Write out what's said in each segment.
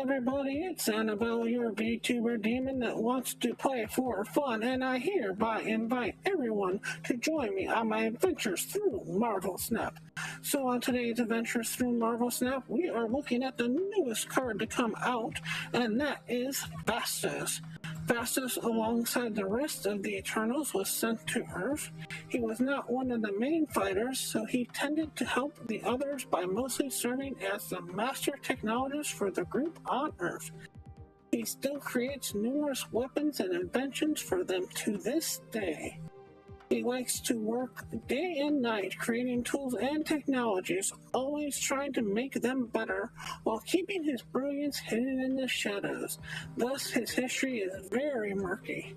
everybody, it's Annabelle, your VTuber demon that wants to play for fun, and I hereby invite everyone to join me on my adventures through Marvel Snap. So on today's adventures through Marvel Snap, we are looking at the newest card to come out, and that is Phastos. Phastos, alongside the rest of the Eternals, was sent to Earth. He was not one of the main fighters, so he tended to help the others by mostly serving as the master technologist for the group on Earth. He still creates numerous weapons and inventions for them to this day. He likes to work day and night creating tools and technologies, always trying to make them better while keeping his brilliance hidden in the shadows. Thus, his history is very murky.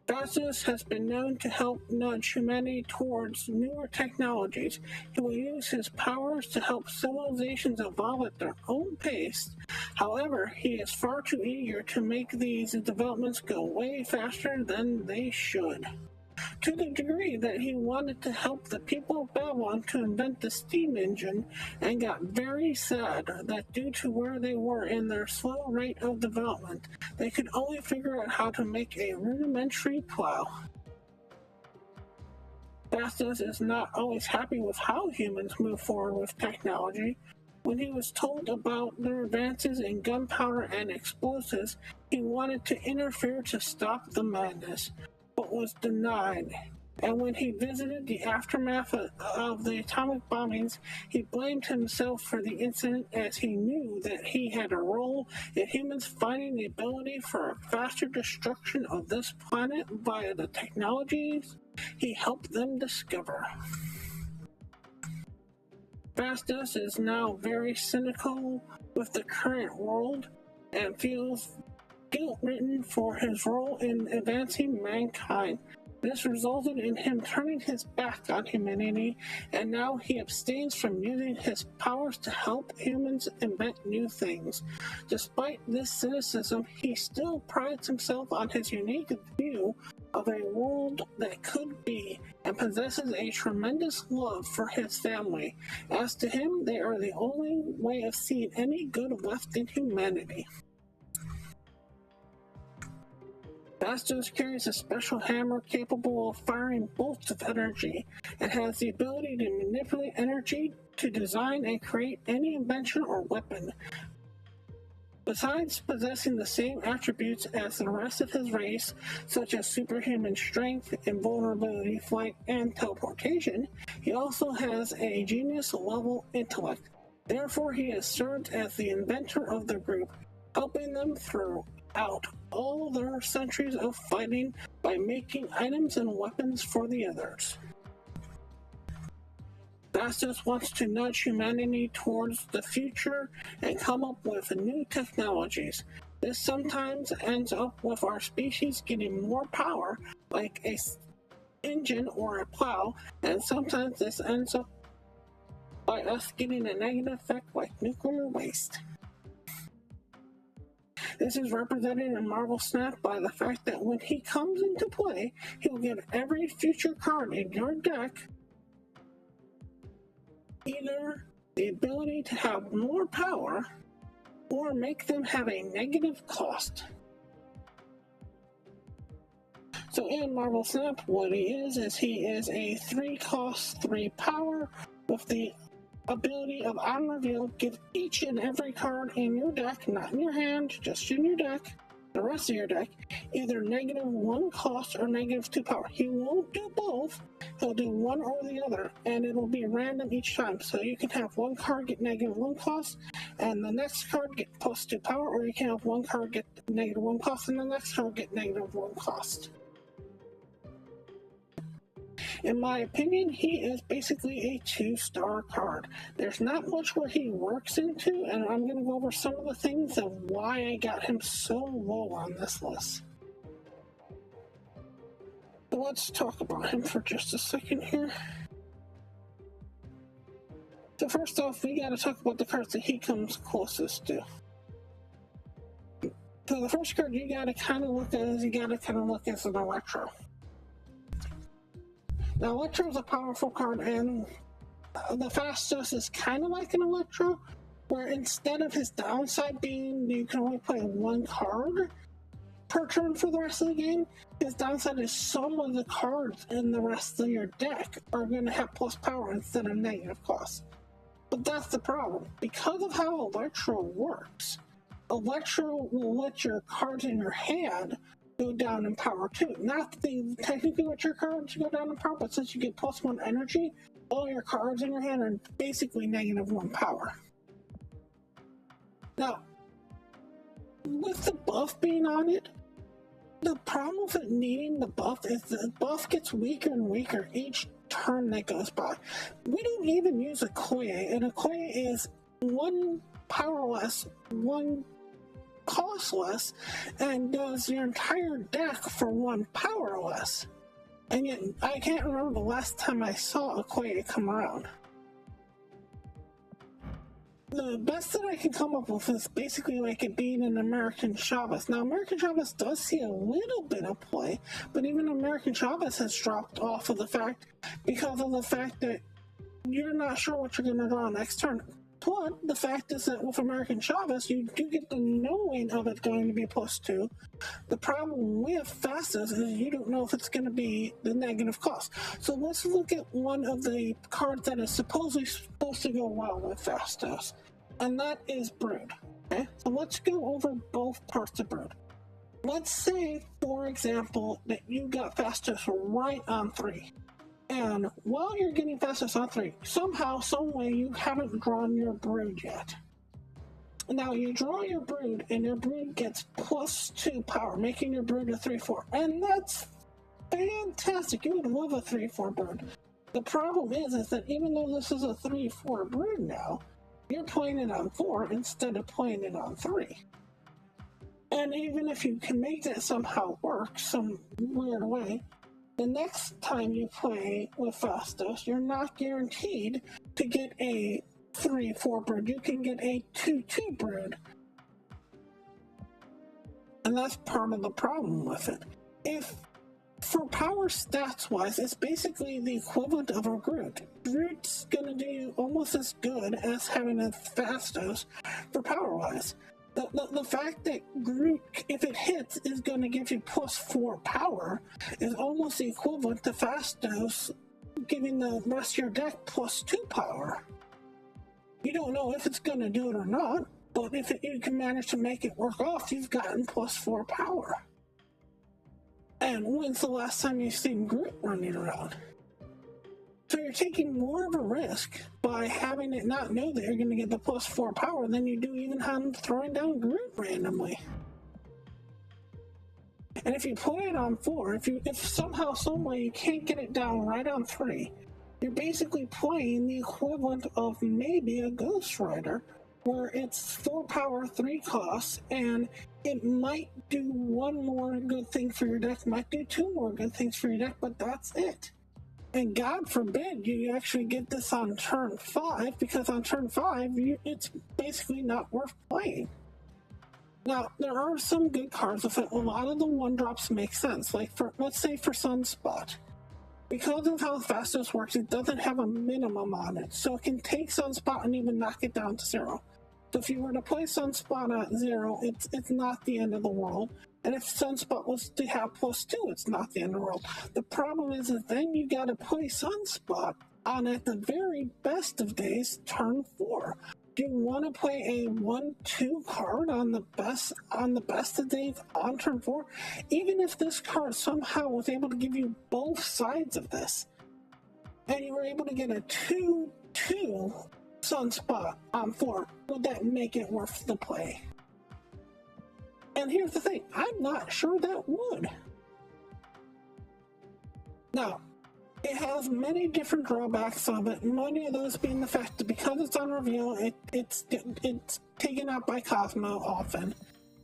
Phastos has been known to help nudge humanity towards newer technologies. He will use his powers to help civilizations evolve at their own pace. However, he is far too eager to make these developments go way faster than they should, to the degree that he wanted to help the people of Babylon to invent the steam engine, and got very sad that due to where they were in their slow rate of development, they could only figure out how to make a rudimentary plow. Phastos is not always happy with how humans move forward with technology. When he was told about their advances in gunpowder and explosives, he wanted to interfere to stop the madness, but was denied. And when he visited the aftermath of the atomic bombings, he blamed himself for the incident, as he knew that he had a role in humans finding the ability for a faster destruction of this planet via the technologies he helped them discover. Phastos is now very cynical with the current world and feels guilt-ridden for his role in advancing mankind. This resulted in him turning his back on humanity, and now he abstains from using his powers to help humans invent new things. Despite this cynicism, he still prides himself on his unique view of a world that could be, and possesses a tremendous love for his family. As to him, they are the only way of seeing any good left in humanity. Phastos carries a special hammer capable of firing bolts of energy, and has the ability to manipulate energy to design and create any invention or weapon. Besides possessing the same attributes as the rest of his race, such as superhuman strength, invulnerability, flight, and teleportation, he also has a genius-level intellect. Therefore, he has served as the inventor of the group, helping them throughout all their centuries of fighting by making items and weapons for the others. Phastos wants to nudge humanity towards the future and come up with new technologies. This sometimes ends up with our species getting more power, like an engine or a plow, and sometimes this ends up by us getting a negative effect like nuclear waste. This is represented in Marvel Snap by the fact that when he comes into play, he will give every future card in your deck either the ability to have more power or make them have a negative cost. So in Marvel Snap, what he is he is a 3 cost, 3 power with the ability of on reveal. Give each and every card in your deck, not in your hand, just in your deck, the rest of your deck, either -1 cost or -2 power. He won't do both, he'll do one or the other, and it'll be random each time. So you can have one card get -1 cost, and the next card get +2 power, or you can have one card get -1 cost, and the next card get -1 cost. In my opinion, he is basically a 2-star card. There's not much where he works into, and I'm going to go over some of the things of why I got him so low on this list. So let's talk about him for just a second here. So first off, we got to talk about the cards that he comes closest to. So the first card you got to kind of look at is an Electro. Now, Electro is a powerful card, and the Phastos is kind of like an Electro, where instead of his downside being you can only play one card per turn for the rest of the game, his downside is some of the cards in the rest of your deck are going to have plus power instead of negative cost. But that's the problem. Because of how Electro works, Electro will let your cards in your hand go down in power too. Not that they technically let your cards go down in power, but since you get +1 energy, all your cards in your hand are basically -1 power. Now, with the buff being on it, the problem with it needing the buff is the buff gets weaker and weaker each turn that goes by. We don't even use Okoye, and Okoye is 1 power less, 1 cost less, and does your entire deck for 1 power less. And yet, I can't remember the last time I saw Okoye come around. The best that I can come up with is basically like it being an American Chavez. Now, American Chavez does see a little bit of play, but even American Chavez has dropped off of the fact because of the fact that you're not sure what you're going to draw next turn. But the fact is that with American Chavez, you do get the knowing of it going to be +2. The problem with Phastos is you don't know if it's going to be the negative cost. So let's look at one of the cards that is supposedly supposed to go well with Phastos, and that is Brood. Okay, so let's go over both parts of Brood. Let's say, for example, that you got Phastos right on 3. And while you're getting Phastos on 3, somehow, someway, you haven't drawn your Brood yet. Now, you draw your Brood, and your Brood gets +2 power, making your Brood a 3/4. And that's fantastic. You would love a 3/4 Brood. The problem is that even though this is a 3/4 Brood now, you're playing it on 4 instead of playing it on 3. And even if you can make that somehow work some weird way, the next time you play with Phastos, you're not guaranteed to get a 3/4 Brood. You can get a 2/2 Brood. And that's part of the problem with it. If, for power stats wise, it's basically the equivalent of a Groot. Groot's gonna do almost as good as having a Phastos for power wise. The fact that Groot, if it hits, is going to give you +4 power is almost the equivalent to Phastos giving the rest of your deck +2 power. You don't know if it's going to do it or not, but if you can manage to make it work off, you've gotten +4 power. And when's the last time you've seen Groot running around? So you're taking more of a risk by having it not know that you're going to get the +4 power than you do even having throwing down Groot randomly. And if you play it on 4, if somehow, someway you can't get it down right on 3, you're basically playing the equivalent of maybe a Ghost Rider, where it's 4 power, 3 costs, and it might do 1 more good thing for your deck, might do 2 more good things for your deck, but that's it. And God forbid you actually get this on turn 5, because on turn 5, it's basically not worth playing. Now, there are some good cards with it. A lot of the 1-drops make sense. Like, let's say for Sunspot. Because of how Phastos works, it doesn't have a minimum on it. So it can take Sunspot and even knock it down to 0. So if you were to play Sunspot at 0, it's not the end of the world. And if Sunspot was to have +2, it's not the end of the world. The problem is that then you got to play Sunspot on, at the very best of days, turn 4. Do you want to play a 1/2 card on the best of days on turn 4? Even if this card somehow was able to give you both sides of this, and you were able to get a 2/2 Sunspot on 4, would that make it worth the play? And here's the thing, I'm not sure that would. Now, it has many different drawbacks of it, many of those being the fact that because it's on reveal, it's taken out by Cosmo often.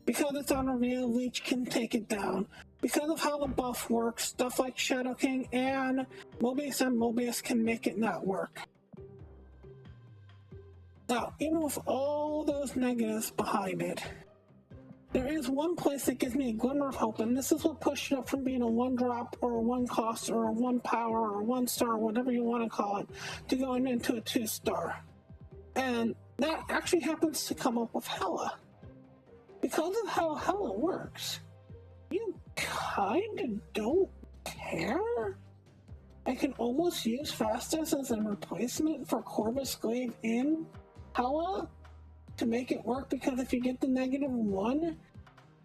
Because it's on reveal, Leech can take it down. Because of how the buff works, stuff like Shadow King and Mobius can make it not work. Now, even with all those negatives behind it, there is one place that gives me a glimmer of hope, and this is what pushed it up from being a 1-drop or a 1 cost or a 1 power or a 1 star, whatever you want to call it, to going into a 2-star. And that actually happens to come up with Hella. Because of how Hella works, you kind of don't care. I can almost use Phastos as a replacement for Corvus Glaive in Hella to make it work, because if you get the -1,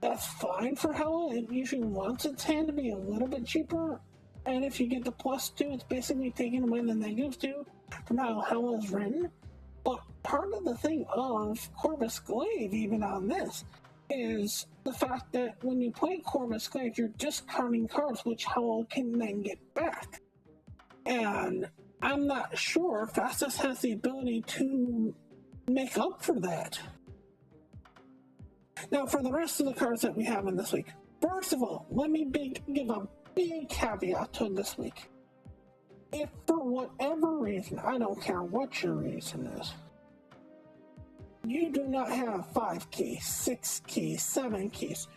that's fine for Hella. It usually wants its hand to be a little bit cheaper. And if you get the +2, it's basically taking away the -2 from how Hella is written. But part of the thing of Corvus Glaive, even on this, is the fact that when you play Corvus Glaive, you're discarding cards which Hella can then get back. And I'm not sure Phastos has the ability to make up for that. Now, for the rest of the cards that we have in this week, first of all, let me give a big caveat to this week. If for whatever reason, I don't care what your reason is, you do not have 5 keys, 6 keys, 7 keys,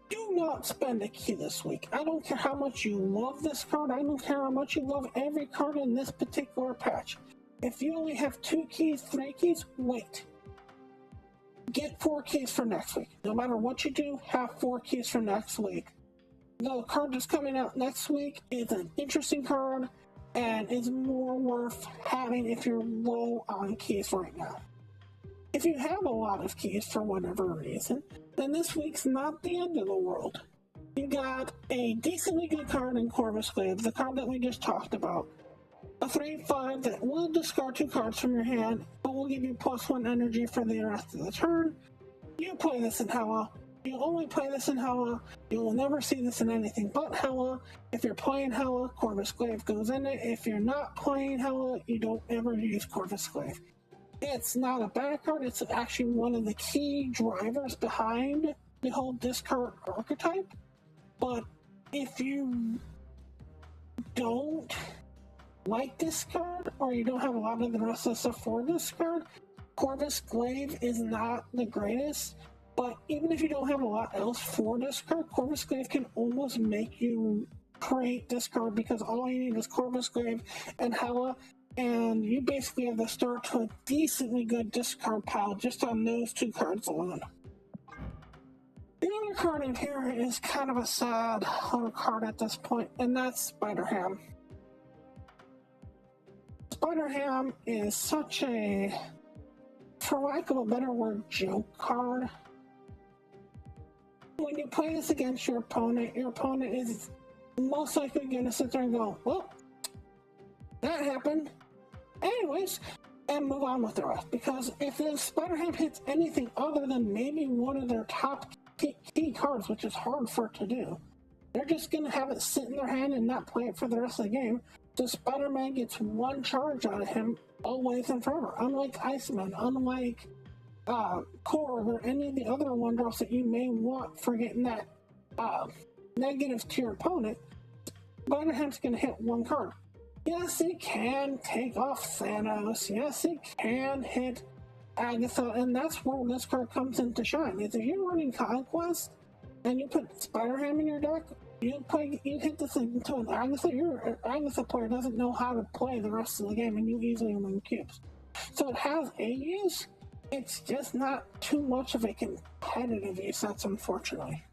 do not spend a key this week. I don't care how much you love this card. I don't care how much you love every card in this particular patch. If you only have 2 keys, 3 keys, wait. Get 4 keys for next week. No matter what you do, have 4 keys for next week. The card that's coming out next week is an interesting card and is more worth having if you're low on keys right now. If you have a lot of keys for whatever reason, then this week's not the end of the world. You got a decently good card in Corvus Glaive, the card that we just talked about. A 3/5 that will discard 2 cards from your hand, but will give you +1 energy for the rest of the turn. You play this in Hella. You only play this in Hella. You will never see this in anything but Hella. If you're playing Hella, Corvus Glaive goes in it. If you're not playing Hella, you don't ever use Corvus Glaive. It's not a bad card. It's actually one of the key drivers behind the whole discard archetype. But if you don't like this card, or you don't have a lot of the rest of the stuff for this card, Corvus Glaive is not the greatest. But even if you don't have a lot else for this card, Corvus Glaive can almost make you create this card, because all you need is Corvus Glaive and Hella, and you basically have the start to a decently good discard pile just on those 2 cards alone. The other card in here is kind of a sad little card at this point, and that's Spider-Ham. Spider-Ham is such a, for lack of a better word, joke card. When you play this against your opponent is most likely going to sit there and go, well, that happened. Anyways, and move on with the rest. Because if the Spider-Ham hits anything other than maybe one of their top key cards, which is hard for it to do, they're just going to have it sit in their hand and not play it for the rest of the game. So Spider-Man gets 1 charge out of him always and forever. Unlike Iceman, unlike Korg, or any of the other 1-drops that you may want for getting that negative to your opponent, Spider-Ham's going to hit 1 card. Yes, it can take off Thanos. Yes, it can hit Agatha, and that's where this card comes into shine. Is if you're running Conquest and you put Spider-Ham in your deck, you hit this into an Agatha. Your Agatha player doesn't know how to play the rest of the game, and you easily win cubes. So it has a use. It's just not too much of a competitive use. That's unfortunately.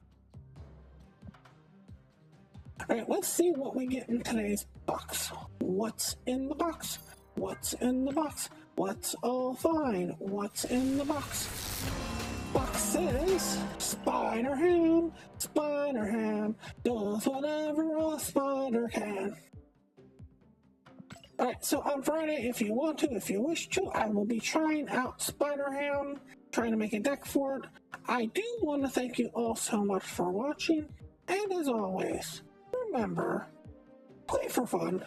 Alright, let's see what we get in today's box. What's in the box? What's in the box? What's all fine? What's in the box? Box says Spider-Ham. Spider-Ham does whatever a spider can. Alright, so on Friday, if you want to, if you wish to, I will be trying out Spider-Ham, trying to make a deck for it. I do want to thank you all so much for watching, and as always, remember, play for fun.